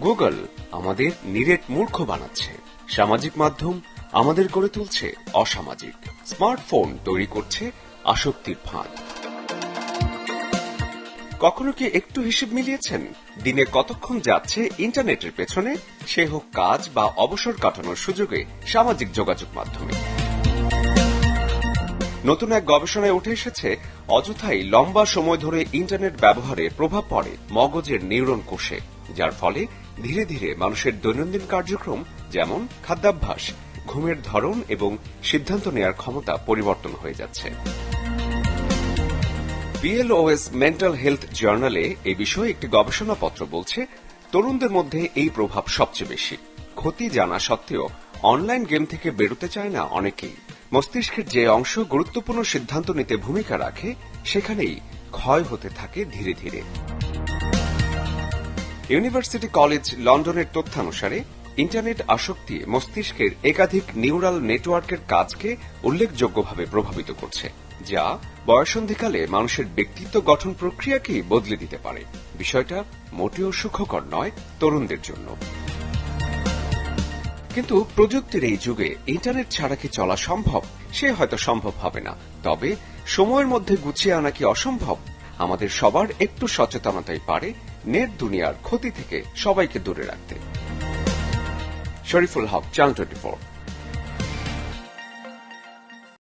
Google আমাদের নিরেট মূর্খ বানাচ্ছে, সামাজিক মাধ্যম আমাদের করে তুলছে অসামাজিক, স্মার্টফোন তৈরি করছে আসক্তির ফাঁদ। কখনো কি একটু হিসেব মিলিয়েছেন দিনে কতক্ষণ যাচ্ছে ইন্টারনেটের পেছনে, সে হোক কাজ বা অবসর কাটানোর সুযোগে সামাজিক যোগাযোগ মাধ্যমে? নতুন এক গবেষণায় উঠে এসেছে অযথাই লম্বা সময় ধরে ইন্টারনেট ব্যবহারে প্রভাব পড়ে মগজের নিউরন কোষে, যার ফলে ধীরে ধীরে মানুষের দৈনন্দিন কার্যক্রম যেমন খাদ্যাভ্যাস, ঘুমের ধরন এবং সিদ্ধান্ত নেয়ার ক্ষমতা পরিবর্তন হয়ে যাচ্ছে। BLOS মেন্টাল হেলথ জার্নালে এই বিষয়ে একটি গবেষণাপত্র বলছে তরুণদের মধ্যে এই প্রভাব সবচেয়ে বেশি। ক্ষতি জানা সত্ত্বেও অনলাইন গেম থেকে বেরোতে চায় না অনেকেই। মস্তিষ্কের যে অংশ গুরুত্বপূর্ণ সিদ্ধান্ত নিতে ভূমিকা রাখে সেখানেই ক্ষয় হতে থাকে ধীরে ধীরে। ইউনিভার্সিটি কলেজ লন্ডনের তথ্যানুসারে ইন্টারনেট আসক্তি মস্তিষ্কের একাধিক নিউরাল নেটওয়ার্কের কাজকে উল্লেখযোগ্যভাবে প্রভাবিত করছে, যা বয়সন্ধিকালে মানুষের ব্যক্তিত্ব গঠন প্রক্রিয়াকেই বদলে দিতে পারে। বিষয়টা মোটেও সুখকর নয় তরুণদের জন্য। কিন্তু প্রযুক্তির এই যুগে ইন্টারনেট ছাড়া কি চলা সম্ভব? সে হয়তো সম্ভব হবে না, তবে সময়ের মধ্যে গুছিয়ে আনা কি অসম্ভব? আমাদের সবার একটু সচেতনতাই পারে নেট দুনিয়ার ক্ষতি থেকে সবাইকে দূরে রাখতে। শরীফুল হক, চ্যানেল 24।